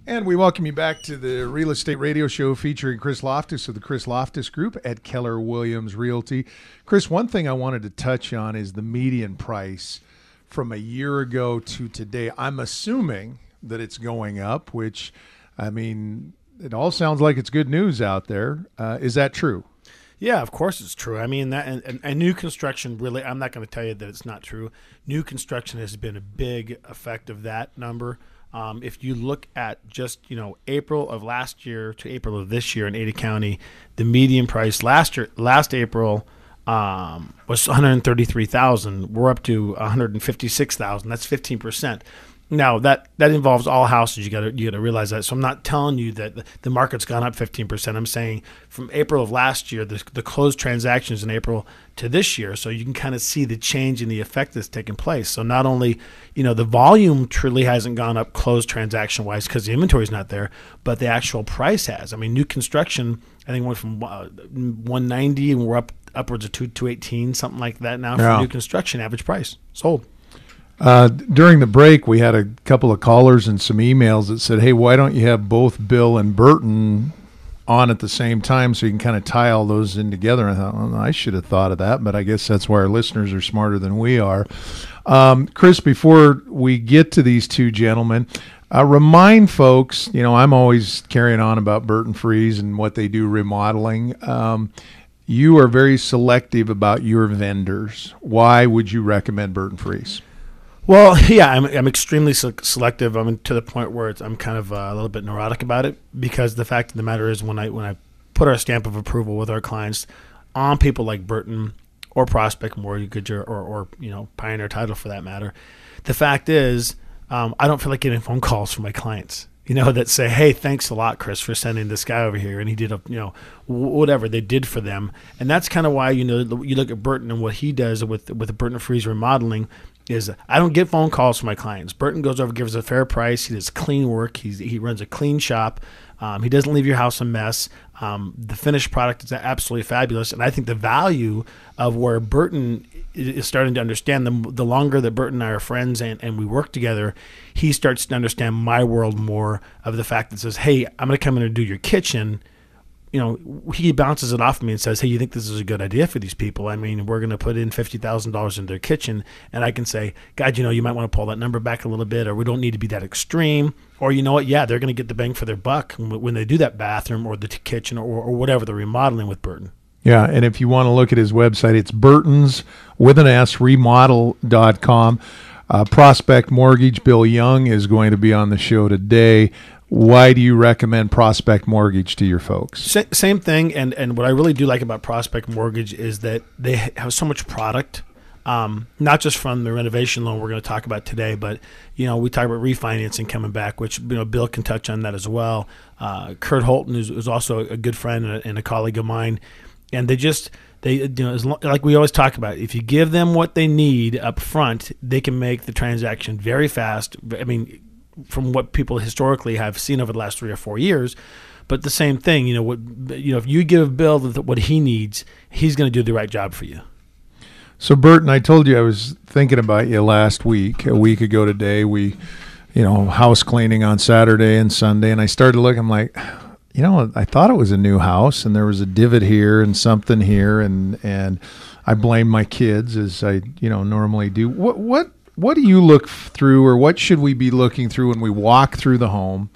And we welcome you back to the Real Estate Radio Show featuring Chris Lofthus of the Chris Lofthus Group at Keller Williams Realty. Chris, one thing I wanted to touch on is the median price from a year ago to today. I'm assuming that it's going up, which, I mean, it all sounds like it's good news out there. Is that true? Yeah, of course it's true. I mean, that and new construction really, I'm not going to tell you that it's not true. New construction has been a big effect of that number. If you look at just, April of last year to April of this year in Ada County, the median price last April was $133,000. We're up to $156,000. That's 15%. Now that involves all houses. You got to realize that. So I'm not telling you that the market's gone up 15%. I'm saying from April of last year, the closed transactions in April to this year. So you can kind of see the change in the effect that's taken place. So not only the volume truly hasn't gone up closed transaction wise because the inventory is not there, but the actual price has. I mean, new construction I think went from 190 and we're upwards of 218, something like that now for new construction average price sold. During the break, we had a couple of callers and some emails that said, hey, why don't you have both Bill and Burton on at the same time so you can kind of tie all those in together? And I thought, well, I should have thought of that, but I guess that's why our listeners are smarter than we are. Chris, before we get to these two gentlemen, remind folks, I'm always carrying on about Burton Friesz and what they do remodeling. You are very selective about your vendors. Why would you recommend Burton Friesz? Well, yeah, I'm extremely selective. I'm to the point where I'm kind of a little bit neurotic about it because the fact of the matter is when I put our stamp of approval with our clients on people like Burton or Prospect Mortgage or Pioneer Title for that matter, the fact is I don't feel like getting phone calls from my clients, that say, hey, thanks a lot, Chris, for sending this guy over here. And he did, whatever they did for them. And that's kind of why, you look at Burton and what he does with the Burton Friesz remodeling is I don't get phone calls from my clients. Burton goes over, gives a fair price. He does clean work. He runs a clean shop. He doesn't leave your house a mess. The finished product is absolutely fabulous. And I think the value of where Burton is starting to understand, the longer that Burton and I are friends and we work together, he starts to understand my world more of the fact that says, hey, I'm going to come in and do your kitchen. He bounces it off of me and says, hey, you think this is a good idea for these people? I mean, we're going to put in $50,000 in their kitchen. And I can say, God, you might want to pull that number back a little bit, or we don't need to be that extreme. Or you know what? Yeah, they're going to get the bang for their buck when they do that bathroom or the kitchen or whatever they're remodeling with Burton. Yeah, and if you want to look at his website, it's Burton's with an S, remodel.com. Prospect Mortgage, Bill Young is going to be on the show today. Why do you recommend Prospect Mortgage to your folks? Same thing, and what I really do like about Prospect Mortgage is that they have so much product, not just from the renovation loan we're going to talk about today, but we talk about refinancing coming back, which Bill can touch on that as well. Kurt Holton is also a good friend and a colleague of mine, and they like we always talk about, if you give them what they need up front, they can make the transaction very fast. I mean, from what people historically have seen over the last 3 or 4 years. But the same thing, if you give Bill what he needs, he's going to do the right job for you. So Burton, I told you I was thinking about you last week. A week ago today, we, house cleaning on Saturday and Sunday, and I started looking, I'm like, I thought it was a new house, and there was a divot here and something here, and I blame my kids as I, normally do. What do you look through, or what should we be looking through when we walk through the home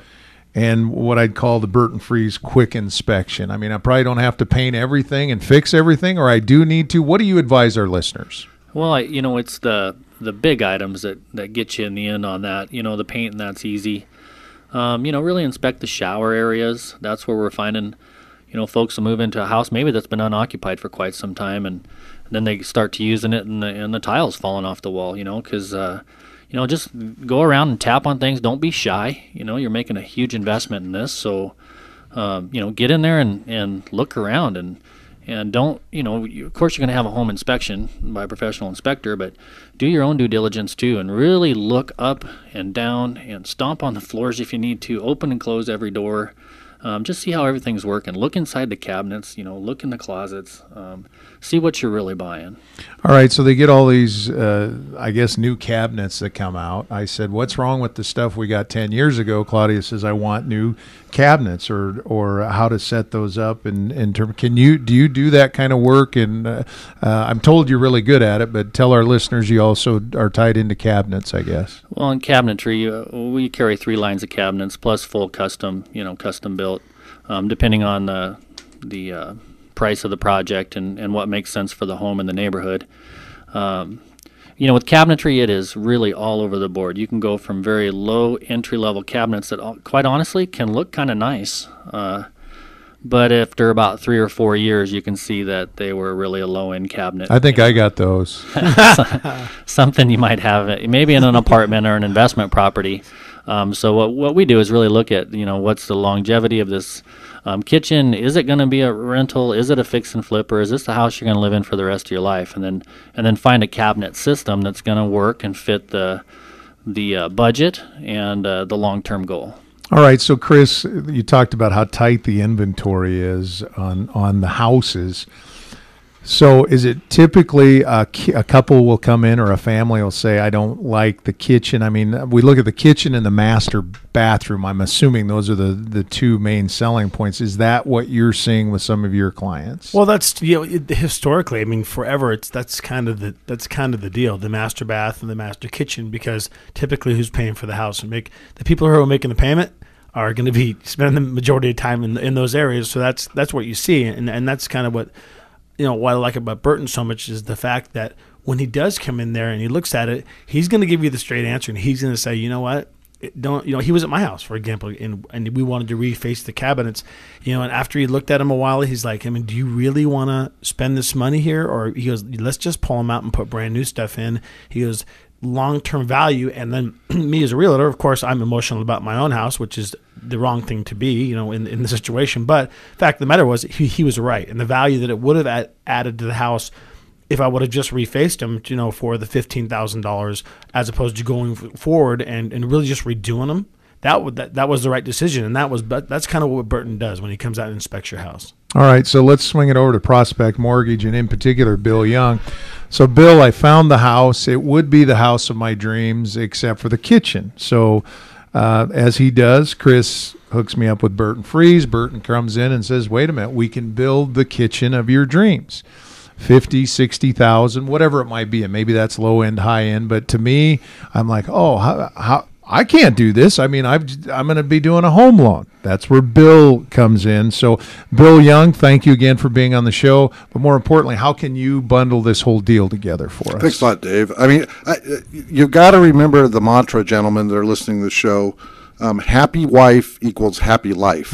and what I'd call the Burton Friesz quick inspection? I mean, I probably don't have to paint everything and fix everything, or I do need to. What do you advise our listeners? Well, it's the big items that get you in the end on that. The painting, that's easy. Really inspect the shower areas. That's where we're finding, folks will move into a house maybe that's been unoccupied for quite some time, and then they start to using it and the tiles falling off the wall, because, just go around and tap on things. Don't be shy. You're making a huge investment in this. So, get in there and look around and don't, of course you're going to have a home inspection by a professional inspector, but do your own due diligence too and really look up and down and stomp on the floors if you need to, open and close every door. Just see how everything's working. Look inside the cabinets, look in the closets, see what you're really buying. All right, so they get all these, I guess, new cabinets that come out. I said, what's wrong with the stuff we got 10 years ago? Claudia says, I want new cabinets or how to set those up. In term, do you do that kind of work? And I'm told you're really good at it, but tell our listeners you also are tied into cabinets, I guess. Well, in cabinetry, we carry 3 lines of cabinets plus full custom built, depending on the price of the project and what makes sense for the home and the neighborhood. With cabinetry, it is really all over the board. You can go from very low entry-level cabinets that, quite honestly, can look kind of nice. But after about 3 or 4 years, you can see that they were really a low-end cabinet. I think I got those. Something you might have, maybe in an apartment or an investment property. So what we do is really look at, what's the longevity of this kitchen. Is it going to be a rental? Is it a fix and flip, or is this the house you're going to live in for the rest of your life? And then find a cabinet system that's going to work and fit the budget and the long-term goal. All right, so Chris, you talked about how tight the inventory is on the houses. So is it typically a couple will come in or a family will say, I don't like the kitchen? I mean, we look at the kitchen and the master bathroom. I'm assuming those are the 2 main selling points. Is that what you're seeing with some of your clients? Well, that's historically, I mean, forever that's kind of the deal, the master bath and the master kitchen, because typically who's paying for the house and the people who are making the payment are going to be spending the majority of time in those areas. So that's what you see, and that's kind of what. What I like about Burton so much is the fact that when he does come in there and he looks at it, he's going to give you the straight answer, and he's going to say, you know what, he was at my house, for example, and we wanted to reface the cabinets, and after he looked at them a while, he's like, I mean, do you really want to spend this money here? Or he goes, let's just pull them out and put brand new stuff in. He goes, long-term value. And then me as a realtor, of course, I'm emotional about my own house, which is the wrong thing to be, in the situation. But the fact of the matter was he was right. And the value that it would have added to the house if I would have just refaced them, for the $15,000 as opposed to going forward and really just redoing them, that was the right decision. And that's kind of what Burton does when he comes out and inspects your house. All right, so let's swing it over to Prospect Mortgage, and in particular, Bill Young. So, Bill, I found the house. It would be the house of my dreams, except for the kitchen. So, as he does, Chris hooks me up with Burton Friesz. Burton comes in and says, wait a minute, we can build the kitchen of your dreams. 50, 60,000, whatever it might be. And maybe that's low end, high end. But to me, I'm like, oh, how I can't do this. I mean, I'm going to be doing a home loan. That's where Bill comes in. So, Bill Young, thank you again for being on the show. But more importantly, how can you bundle this whole deal together for us? Thanks a lot, Dave. I mean, you've got to remember the mantra, gentlemen, that are listening to the show. Happy wife equals happy life.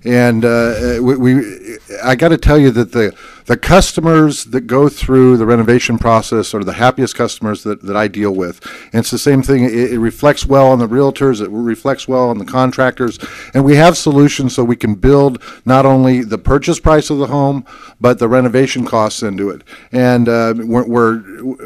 And I got to tell you that the customers that go through the renovation process are the happiest customers that I deal with. And it's the same thing. It reflects well on the realtors. It reflects well on the contractors. And we have solutions so we can build not only the purchase price of the home, but the renovation costs into it. And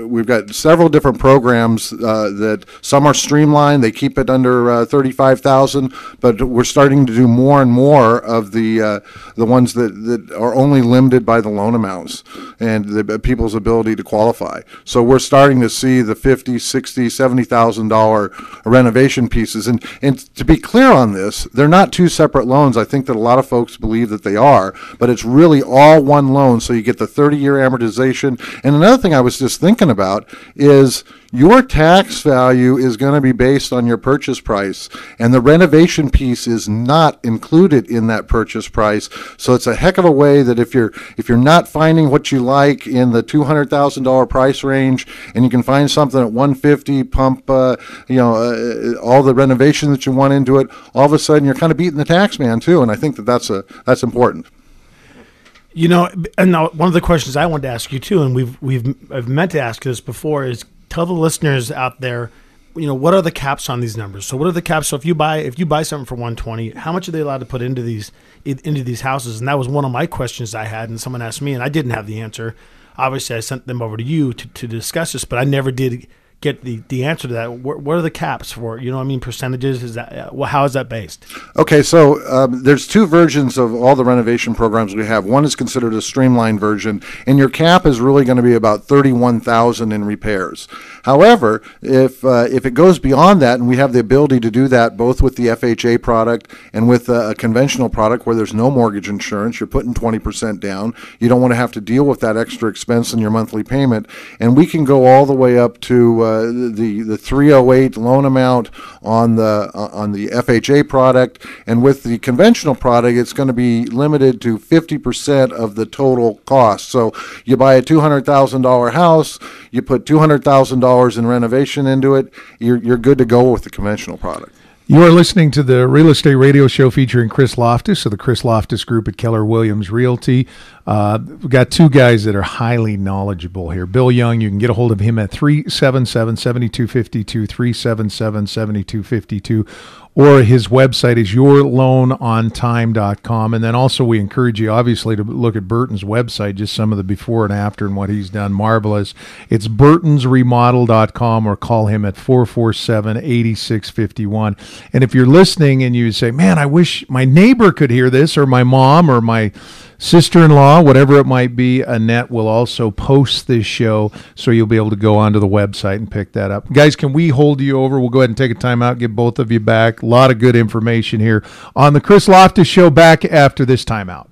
we've got several different programs that some are streamlined. They keep it under $35,000, but we're starting to do more and more of the ones that are only limited by the loan amounts and the people's ability to qualify. So we're starting to see the $50,000, $60,000, $70,000 renovation pieces. And to be clear on this, they're not 2 separate loans. I think that a lot of folks believe that they are, but it's really all one loan. So you get the 30-year amortization. And another thing I was just thinking about is your tax value is going to be based on your purchase price, and the renovation piece is not included in that purchase price. So it's a heck of a way that if you're not finding what you like in the $200,000 price range, and you can find something at $150, pump all the renovation that you want into it, all of a sudden you're kind of beating the tax man too. And I think that's important. And now one of the questions I wanted to ask you too, and I've meant to ask this before, is tell the listeners out there, what are the caps on these numbers? So what are the caps? So if you buy something for $120, how much are they allowed to put into these houses? And that was one of my questions I had, and someone asked me, and I didn't have the answer. Obviously, I sent them over to you to discuss this, but I never did get the answer to that. What are the caps for? You know what I mean? Percentages? Is that how is that based? Okay, so there's two versions of all the renovation programs we have. One is considered a streamlined version, and your cap is really going to be about $31,000 in repairs. However, if it goes beyond that, and we have the ability to do that both with the FHA product and with a conventional product where there's no mortgage insurance, you're putting 20% down. You don't want to have to deal with that extra expense in your monthly payment, and we can go all the way up to the 308 loan amount on the FHA product, and with the conventional product, it's going to be limited to 50% of the total cost. So you buy a $200,000 house, you put $200,000 in renovation into it, you're good to go with the conventional product. You are listening to the Real Estate Radio Show featuring Chris Lofthus of the Chris Lofthus Group at Keller Williams Realty. We've got two guys that are highly knowledgeable here. Bill Young, you can get a hold of him at 377-7252, 377-7252, or his website is yourloanontime.com. And then also we encourage you, obviously, to look at Burton's website, just some of the before and after and what he's done. Marvelous. It's burtonsremodel.com, or call him at 447-8651. And if you're listening and you say, man, I wish my neighbor could hear this, or my mom, or my sister-in-law, whatever it might be, Annette will also post this show, so you'll be able to go onto the website and pick that up. Guys, can we hold you over? We'll go ahead and take a time out, get both of you back. A lot of good information here on the Chris Lofthus Show, back after this timeout.